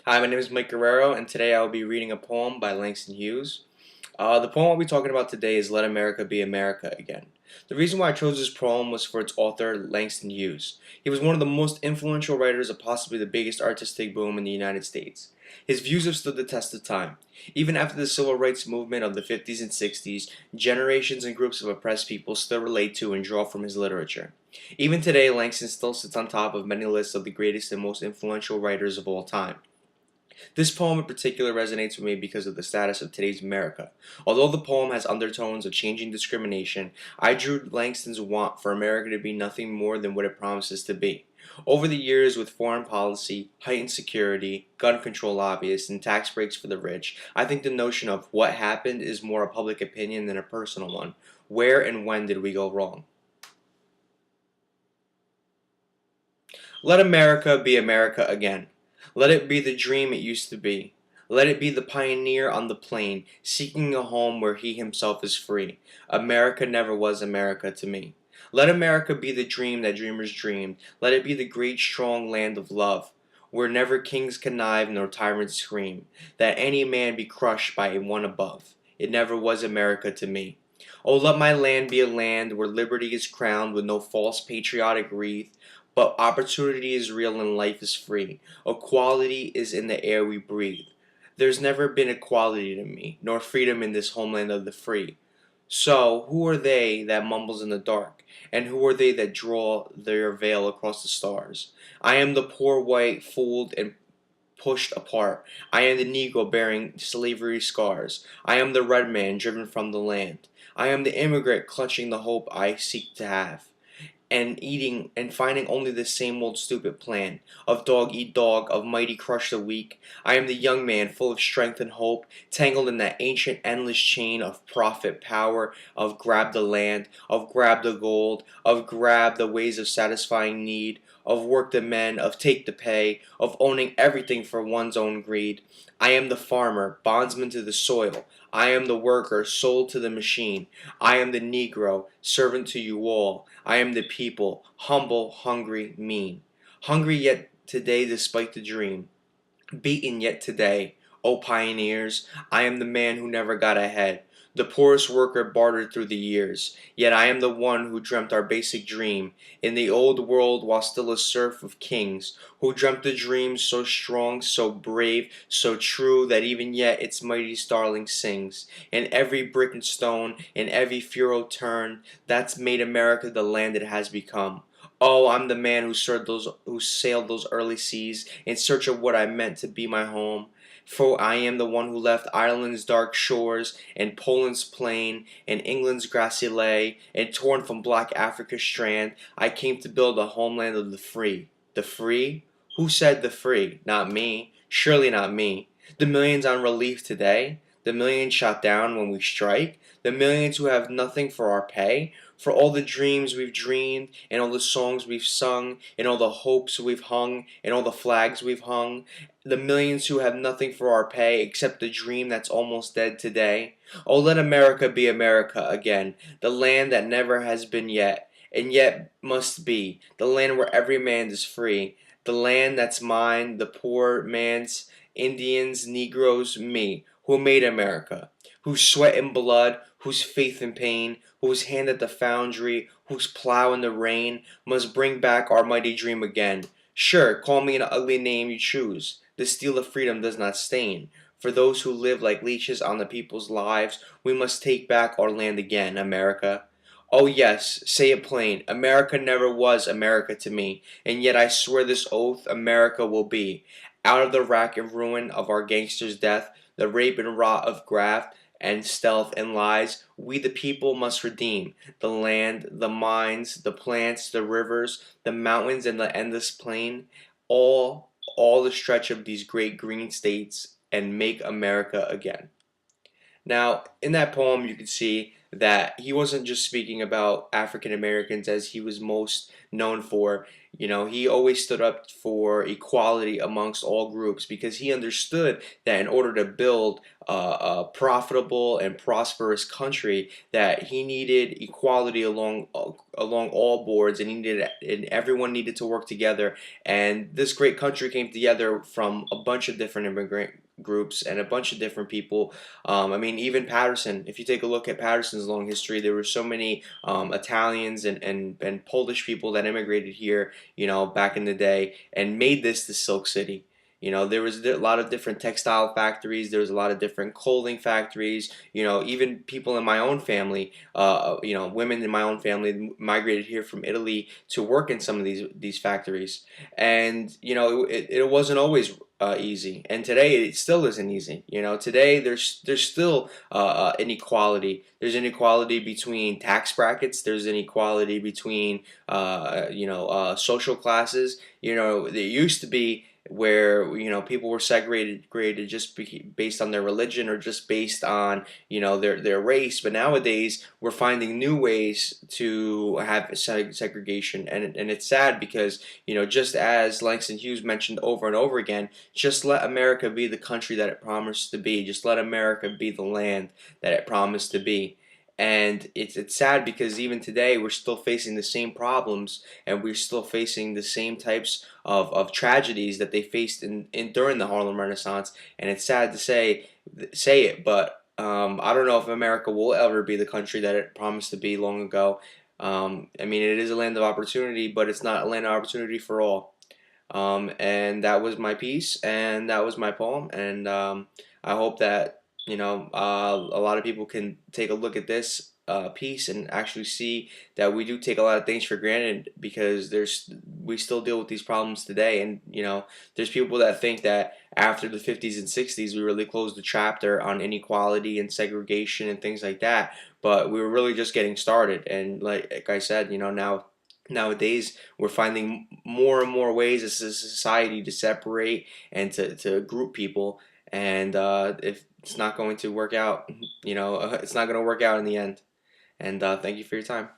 Hi, my name is Mike Guerrero, and today I will be reading a poem by Langston Hughes. The poem I'll be talking about today is Let America Be America Again. The reason why I chose this poem was for its author, Langston Hughes. He was one of the most influential writers of possibly the biggest artistic boom in the United States. His views have stood the test of time. Even after the civil rights movement of the 50s and 60s, generations and groups of oppressed people still relate to and draw from his literature. Even today, Langston still sits on top of many lists of the greatest and most influential writers of all time. This poem in particular resonates with me because of the status of today's America. Although the poem has undertones of changing discrimination, I drew Langston's want for America to be nothing more than what it promises to be. Over the years, with foreign policy, heightened security, gun control lobbyists, and tax breaks for the rich, I think the notion of what happened is more a public opinion than a personal one. Where and when did we go wrong? Let America be America again. Let it be the dream it used to be. Let it be the pioneer on the plain, seeking a home where he himself is free. America never was America to me. Let America be the dream that dreamers dreamed. Let it be the great strong land of love, where never kings connive nor tyrants scream, that any man be crushed by one above. It never was America to me. Oh, let my land be a land where liberty is crowned with no false patriotic wreath, but opportunity is real and life is free. Equality is in the air we breathe. There's never been equality to me, nor freedom in this homeland of the free. So, who are they that mumbles in the dark? And who are they that draw their veil across the stars? I am the poor white, fooled and pushed apart. I am the Negro bearing slavery scars. I am the red man driven from the land. I am the immigrant clutching the hope I seek to have, and eating and finding only the same old stupid plan of dog eat dog, of mighty crush the weak. I am the young man full of strength and hope, tangled in that ancient endless chain of profit, power, of grab the land, of grab the gold, of grab the ways of satisfying need, of work the men, of take the pay, of owning everything for one's own greed. I am the farmer, bondsman to the soil. I am the worker, sold to the machine. I am the Negro, servant to you all. I am the people, humble, hungry, mean. Hungry yet today despite the dream. Beaten yet today, O pioneers, I am the man who never got ahead. The poorest worker bartered through the years. Yet I am the one who dreamt our basic dream. In the old world while still a serf of kings. Who dreamt the dream so strong, so brave, so true that even yet its mighty starling sings. In every brick and stone, in every furrowed turn, that's made America the land it has become. Oh, I'm the man who sailed those early seas in search of what I meant to be my home. For I am the one who left Ireland's dark shores, and Poland's plain, and England's grassy lay, and torn from black Africa's strand, I came to build a homeland of the free. The free? Who said the free? Not me. Surely not me. The millions on relief today? The millions shot down when we strike? The millions who have nothing for our pay? For all the dreams we've dreamed, and all the songs we've sung, and all the hopes we've hung, and all the flags we've hung? The millions who have nothing for our pay except the dream that's almost dead today? Oh, let America be America again, the land that never has been yet, and yet must be, the land where every man is free, the land that's mine, the poor man's, Indians, Negroes, me, who made America, whose sweat and blood, whose faith and pain, whose hand at the foundry, whose plow in the rain, must bring back our mighty dream again. Sure, call me an ugly name you choose. The steel of freedom does not stain. For those who live like leeches on the people's lives, we must take back our land again, America. Oh yes, say it plain, America never was America to me, and yet I swear this oath America will be. Out of the rack and ruin of our gangsters' death, the rape and rot of graft, and stealth and lies, we the people must redeem the land, the mines, the plants, the rivers, the mountains, and the endless plain, all the stretch of these great green states, and make America again. Now, in that poem, you can see that he wasn't just speaking about African Americans as he was most known for. He always stood up for equality amongst all groups because he understood that in order to build a profitable and prosperous country, that he needed equality along all boards, and everyone needed to work together. And this great country came together from a bunch of different immigrant groups and a bunch of different people. I mean, even Patterson. If you take a look at Patterson's long history, there were so many Italians and Polish people that immigrated here, back in the day, and made this the Silk City. There was a lot of different textile factories. There was a lot of different clothing factories. Even people in my own family, women in my own family migrated here from Italy to work in some of these factories. And it wasn't always easy. And today it still isn't easy. Today there's still inequality. There's inequality between tax brackets. There's inequality between social classes. There used to be where people were segregated just based on their religion or just based on their race. But nowadays we're finding new ways to have segregation, and it's sad because just as Langston Hughes mentioned over and over again, just let America be the country that it promised to be. Just let America be the land that it promised to be. And it's sad because even today we're still facing the same problems, and we're still facing the same types of tragedies that they faced in during the Harlem Renaissance. And it's sad to say it, but I don't know if America will ever be the country that it promised to be long ago. I mean, it is a land of opportunity, but it's not a land of opportunity for all. And that was my piece, and that was my poem, and I hope that a lot of people can take a look at this piece and actually see that we do take a lot of things for granted because we still deal with these problems today. And there's people that think that after the 50s and 60s we really closed the chapter on inequality and segregation and things like that, but we were really just getting started. And like I said, nowadays we're finding more and more ways as a society to separate and to group people. And if it's not going to work out, it's not going to work out in the end. And thank you for your time.